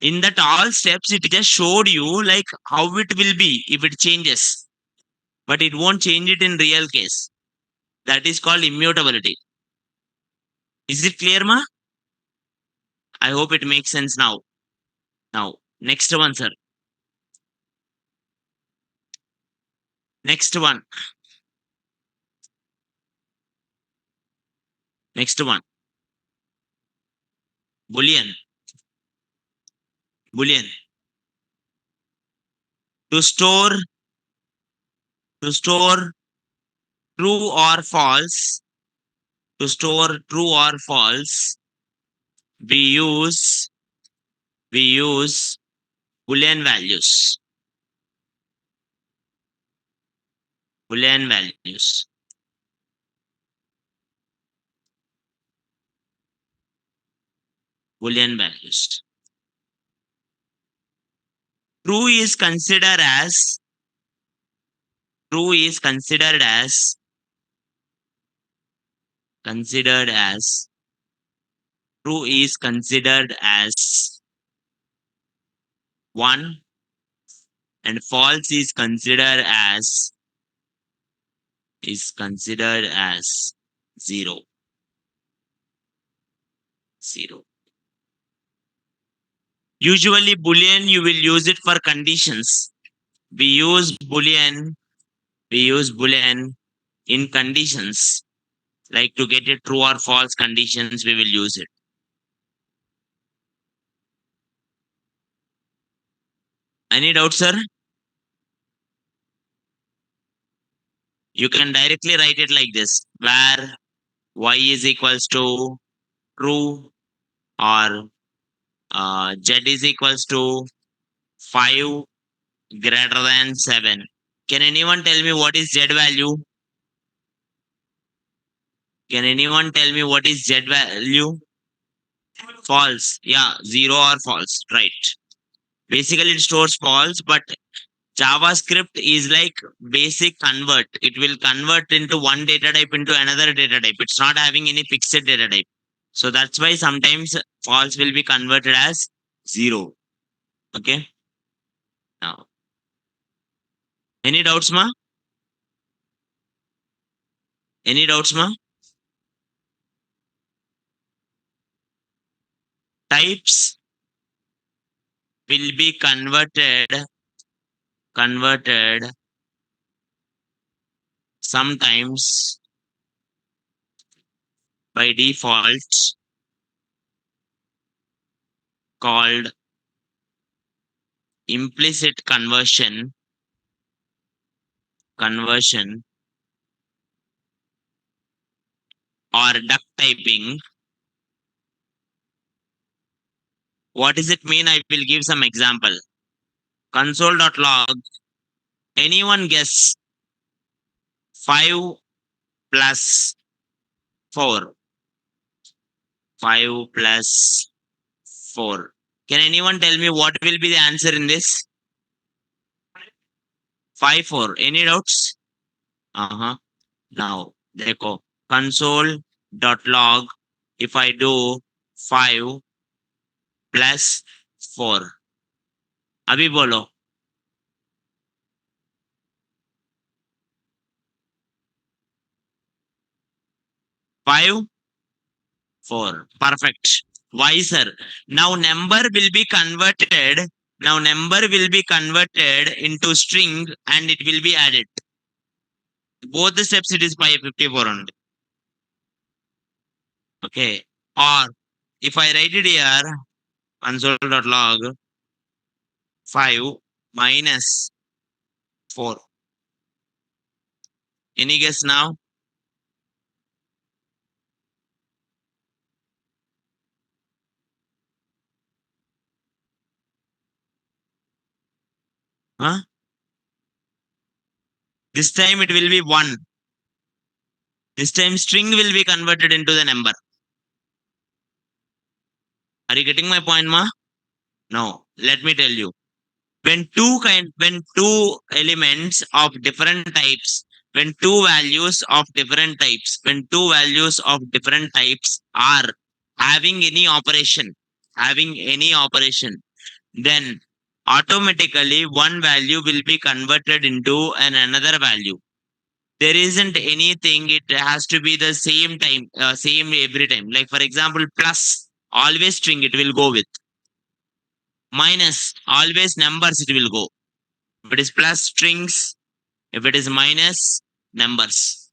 In that all steps, it just showed you like how it will be if it changes. But it won't change it in real case. That is called immutability. Is it clear, ma? I hope it makes sense now. Now, next one, sir. Next one. Next one. Boolean. Boolean. To store to store true or false. To store true or false, we use Boolean values. Boolean values. Boolean values. True is considered as true is considered as true is considered as 1, and false is considered as 0. 0. Usually Boolean you will use it for conditions. We use Boolean in conditions. Like to get a true or false conditions, we will use it. Any doubt, sir? You can directly write it like this, where y is equals to true, or z is equals to 5 greater than 7. Can anyone tell me what is z value? Can anyone tell me what is z value? False. Yeah, 0 or false. Right. Basically, it stores false, but JavaScript is like basic convert. It will convert into one data type into another data type. It's not having any fixed data type. So that's why sometimes false will be converted as 0. Okay. Now, any doubts, ma? Any doubts, ma? Types will be converted sometimes by default called implicit conversion or duck typing. What does it mean? I will give some example. Console.log. Anyone guess 5 plus 4? 5 plus 4. Can anyone tell me what will be the answer in this? 5 4. Any doubts? Uh-huh. Now, देखो console.log. If I do 5 plus 4, अभी बोलो. 5 4. Perfect. Why, sir? Now number will be converted. Now number will be converted into string and it will be added. Both the steps it is 554 only. Okay. Or if I write it here, console.log 5 minus 4. Any guess now? Huh? This time it will be 1. This time string will be converted into the number. Are you getting my point, ma? No. Let me tell you. When two elements of different types, when two values of different types, when two values of different types are having any operation, then automatically one value will be converted into another value. There isn't anything, it has to be the same time, same every time. Like for example, plus, always string it will go with. Minus, always numbers it will go. If it is plus, strings. If it is minus, numbers.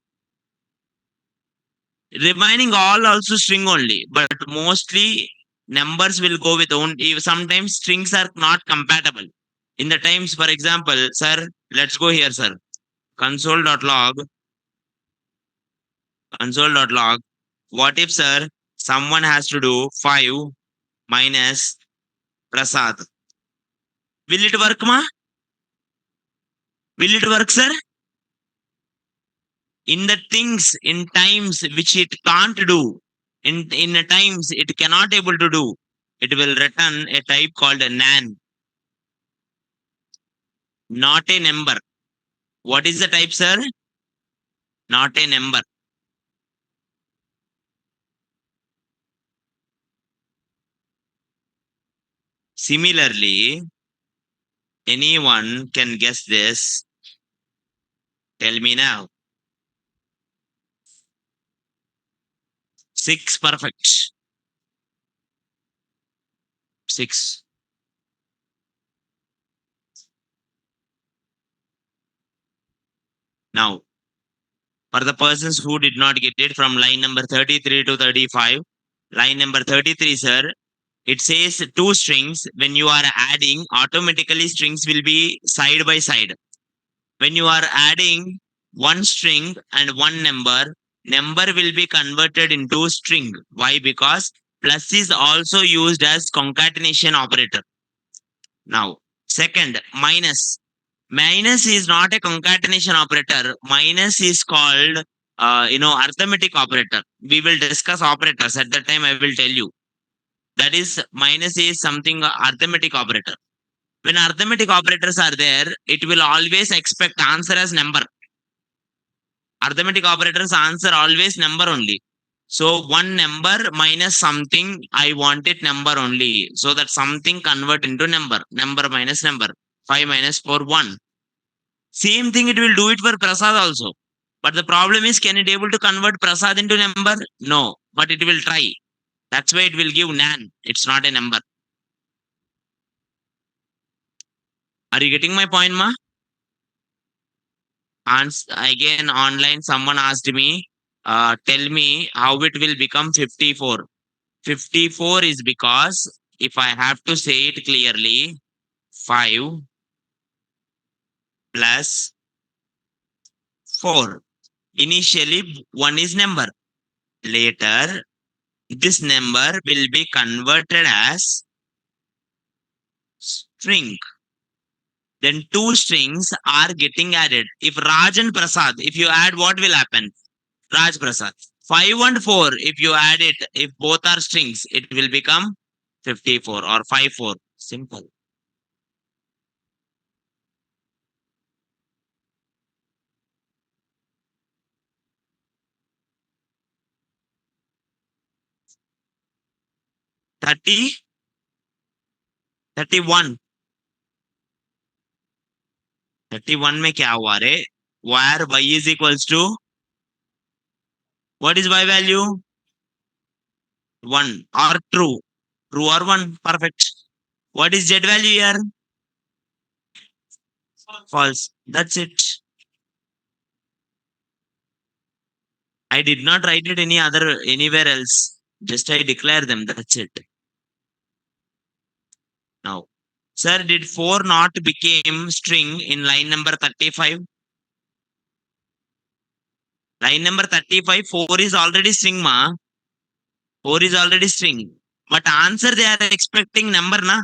Remaining all also string only, but mostly numbers will go with only. Sometimes strings are not compatible. In the times, for example, sir, let's go here, sir. Console.log, console.log. What if, sir, someone has to do 5 minus Prasad? Will it work, ma? Will it work, sir? In the things, in times which it can't do, in the times it cannot able to do, it will return a type called a nan, not a number. What is the type, sir? Not a number. Similarly, anyone can guess this. Tell me now. 6, perfect. 6. Now, for the persons who did not get it, from line number 33 to 35, line number 33, sir, it says two strings. When you are adding, automatically strings will be side by side. When you are adding one string and one number, number will be converted into string. Why? Because plus is also used as concatenation operator. Now, second, minus. Minus is not a concatenation operator. Minus is called, arithmetic operator. We will discuss operators. At that time, I will tell you. That is, minus is something arithmetic operator. When arithmetic operators are there, it will always expect answer as number. Arithmetic operators answer always number only. So one number minus something, I want it number only. So that something convert into number. Number minus number. 5 minus 4, 1. Same thing it will do it for Prasad also. But the problem is, can it able to convert Prasad into number? No. But it will try. That's why it will give nan. It's not a number. Are you getting my point, ma? And again, online, someone asked me, tell me how it will become 54. 54 is because, if I have to say it clearly, 5 plus 4. Initially, 1 is number. Later, this number will be converted as string. Then two strings are getting added. If Raj and Prasad, if you add, what will happen? Raj Prasad. 5 and 4, if you add it, if both are strings, it will become 54 or 5 4. Simple. 30, 31, 31 में क्या हुआ रे? Where y is equals to, what is y value? 1 or true? True or 1? Perfect. What is z value here? False. That's it. I did not write it anywhere else. Just I declare them. That's it. Now, sir, did 4 not became string in line number 35? Line number 35, 4 is already string, ma. 4 is already string. But answer they are expecting number, na.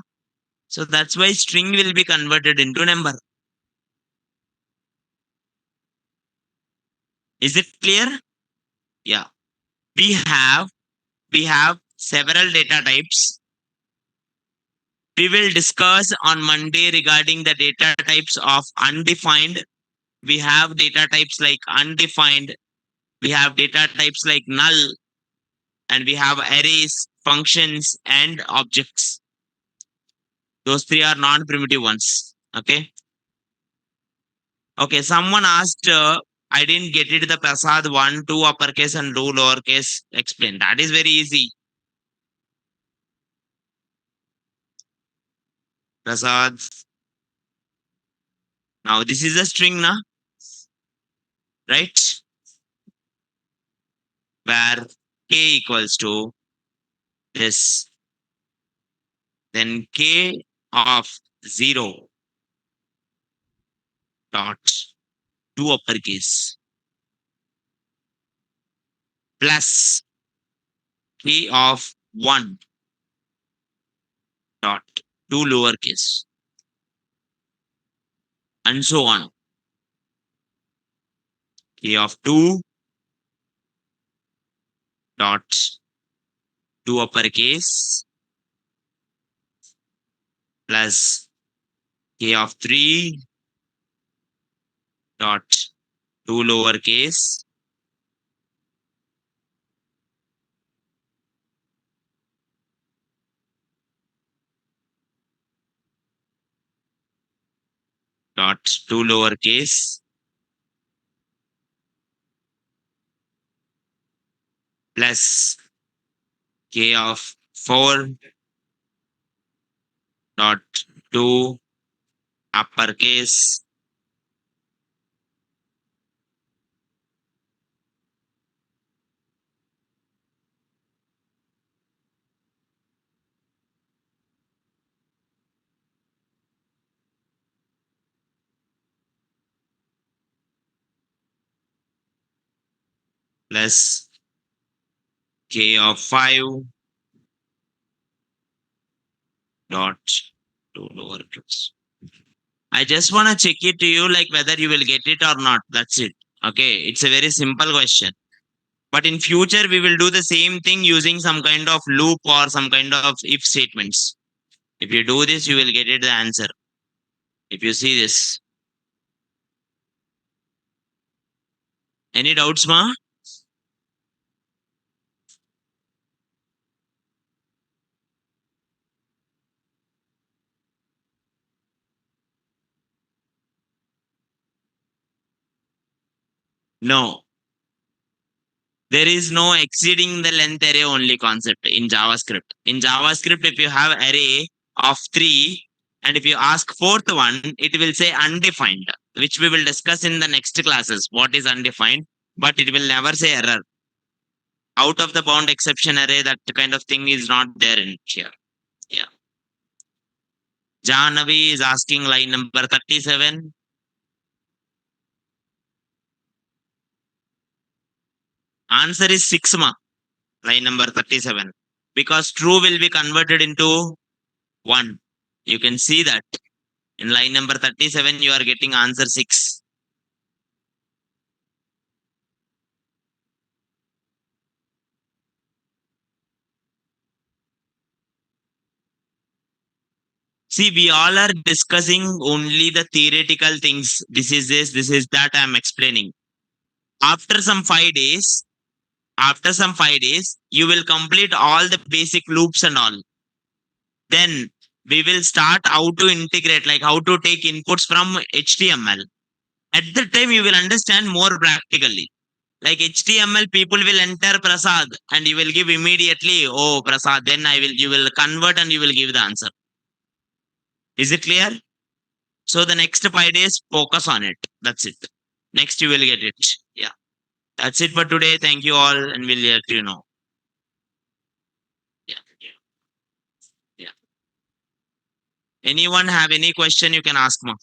So that's why string will be converted into number. Is it clear? Yeah. We have we have several data types. We will discuss on Monday regarding the data types of undefined. We have data types like undefined. We have data types like null, and we have arrays, functions, and objects. Those three are non-primitive ones. Okay. Okay. Someone asked, I didn't get it. The Prasad 1, 2 uppercase and 2 lowercase. Explain. That is very easy. Prasad. Now this is a string, na? Right? Where k equals to this. Then k of 0 dot 2 uppercase plus k of 1 dot 2 lowercase, and so on. K of 2 dot 2 uppercase plus k of 3 dot 2 lowercase dot 2 lowercase plus k of 4 dot 2 uppercase plus k of 5 dot 2 lowercase. I just want to check it to you like whether you will get it or not. That's it. Okay. It's a very simple question. But in future, we will do the same thing using some kind of loop or some kind of if statements. If you do this, you will get it the answer. If you see this. Any doubts, ma? No. There is no exceeding the length array only concept in JavaScript. In JavaScript, if you have array of 3, and if you ask fourth one, it will say undefined, which we will discuss in the next classes. What is undefined? But it will never say error. Out of the bound exception array, that kind of thing is not there in here. Yeah. Jahnavi is asking line number 37. Answer is 6, ma. Line number 37. Because true will be converted into 1. You can see that. In line number 37, you are getting answer 6. See, we all are discussing only the theoretical things. This is this is that I am explaining. After some 5 days, After some 5 days, you will complete all the basic loops and all. Then we will start how to integrate, like how to take inputs from HTML. At the time, you will understand more practically. Like HTML, people will enter Prasad and you will give immediately, oh, Prasad, then you will convert and you will give the answer. Is it clear? So the next 5 days, focus on it. That's it. Next, you will get it. Yeah. That's it for today. Thank you all, and we'll let you know. Yeah. Yeah. Anyone have any question you can ask me.